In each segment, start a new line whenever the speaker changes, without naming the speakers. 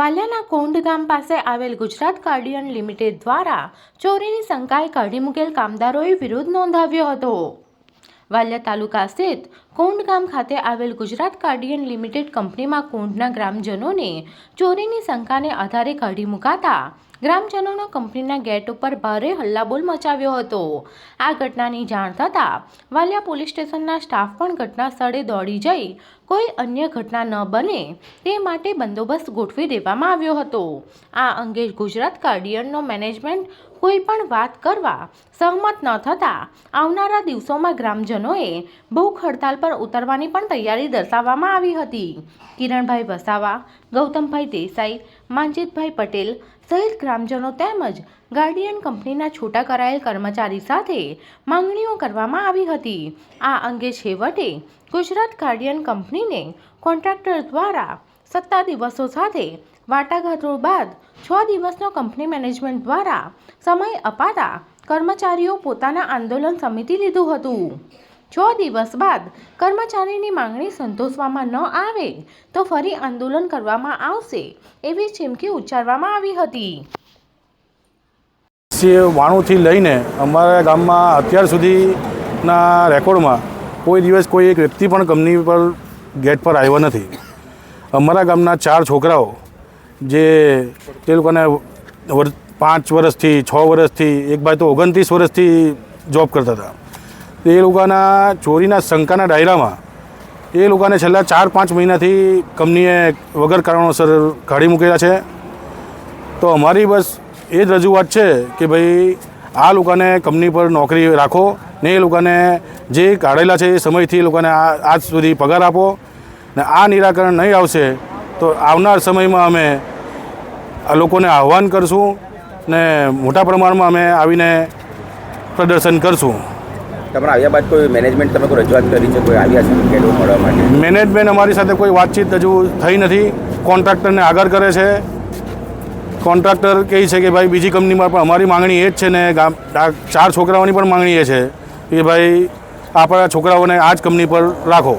વાલિયાના કોંડ ગામ પાસે આવેલ ગુજરાત ગાર્ડિયન લિમિટેડ દ્વારા ચોરીની શંકાએ કાઢી મૂકેલ કામદારોએ વિરોધ નોંધાવ્યો હતો। વાલિયા તાલુકા સ્થિત કોંડ ગામ ખાતે આવેલ ગુજરાત ગાર્ડિયન લિમિટેડ કંપનીમાં કોંડના ગ્રામજનોને ચોરીની શંકાને આધારે કાઢી મુકાતા ગ્રામજનોનો કંપનીના ગેટ ઉપર ભારે હલ્લાબોલ મચાવ્યો હતો। આ ઘટનાની જાણ થતાં વાલિયા પોલીસ સ્ટેશનના સ્ટાફ પણ ઘટના સ્થળે દોડી જઈ કોઈ અન્ય ઘટના ન બને તે માટે બંદોબસ્ત ગોઠવી દેવામાં આવ્યો હતો। આ અંગે ગુજરાત ગાર્ડિયનનો મેનેજમેન્ટ કોઈ પણ વાત કરવા સહમત ન થતાં આવનારા દિવસોમાં ગ્રામજનોએ ભૂખ હડતાલ પર ઉતરવાની પણ તૈયારી દર્શાવવામાં આવી હતી। કિરણભાઈ વસાવા, ગૌતમભાઈ દેસાઈ, માંજીતભાઈ પટેલ સહિત ગ્રામજનો તેમજ ગાર્ડિયન કંપનીના છૂટા કરાયેલ કર્મચારી સાથે માંગણીઓ કરવામાં આવી હતી। આ અંગે છેવટે ગુજરાત ગાર્ડિયન કંપનીને કોન્ટ્રાક્ટર દ્વારા 7 દિવસો સાથે વાટાઘાટો બાદ 6 દિવસનો કંપની મેનેજમેન્ટ દ્વારા સમય અપાતા કર્મચારીઓ પોતાના આંદોલન સમિતિ લીધું હતું। 6 દિવસ બાદ કર્મચારીની માંગણી સંતોષવામાં ન આવે તો ફરી આંદોલન કરવામાં આવશે એવી ચીમકી ઉચ્ચારવામાં આવી હતી।
92થી લઈને અમારા ગામમાં અત્યાર સુધીના રેકોર્ડમાં કોઈ દિવસ કોઈ એક વ્યક્તિ પણ કંપની પર ગેટ પર આવ્યો નથી। અમારા ગામના 4 છોકરાઓ જે તે લોકોને 5 વર્ષથી 6 વર્ષથી એક ભાઈ તો 29 વર્ષથી જોબ કરતા હતા। એ લોકોના ચોરીના શંકાના દાયરામાં એ લોકોને છેલ્લા 4-5 મહિનાથી કંપનીએ વગર કારણોસર કાઢી મૂકેલા છે। તો અમારી બસ એ જ રજૂઆત છે કે ભાઈ આ લોકોને કંપની પર નોકરી રાખો ને એ લોકોને જે કાઢેલા છે એ સમયથી એ લોકોને આજ સુધી પગાર આપો ને આ નિરાકરણ નહીં આવશે તો આવનાર સમયમાં અમે આ લોકોને આહ્વાન કરશું ને મોટા પ્રમાણમાં અમે આવીને પ્રદર્શન કરશું।
તમારા આવ્યા બાદ કોઈ મેનેજમેન્ટ તમે કોઈ રજૂઆત કરી છે, કોઈ આવ્યા છે ગેટો મળવા માટે?
મેનેજમેન્ટ અમારી સાથે કોઈ વાતચીત હજુ થઈ નથી। કોન્ટ્રાક્ટરને આગળ કરે છે। કોન્ટ્રાક્ટર કહે છે કે ભાઈ બીજી કંપનીમાં પણ અમારી માંગણી એ જ છે ને 4 છોકરાઓની પણ માંગણી એ છે કે ભાઈ આપણા છોકરાઓને આ જ કંપની પર રાખો।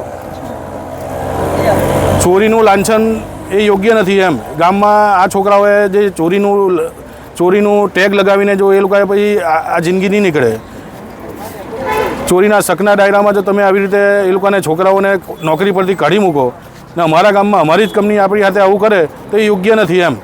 ચોરીનું લાંછન એ યોગ્ય નથી એમ। ગામમાં આ છોકરાઓએ જે ચોરીનું ટેગ લગાવીને જો એ લોકોએ પછી આ જિંદગી નહીં નીકળે। ચોરીના શકના દાયરામાં જો તમે આવી રીતે એ લોકોને છોકરાઓને નોકરી પરથી કાઢી મૂકો ને અમારા ગામમાં અમારી જ કંપની આપણી સાથે આવું કરે તો એ યોગ્ય નથી એમ।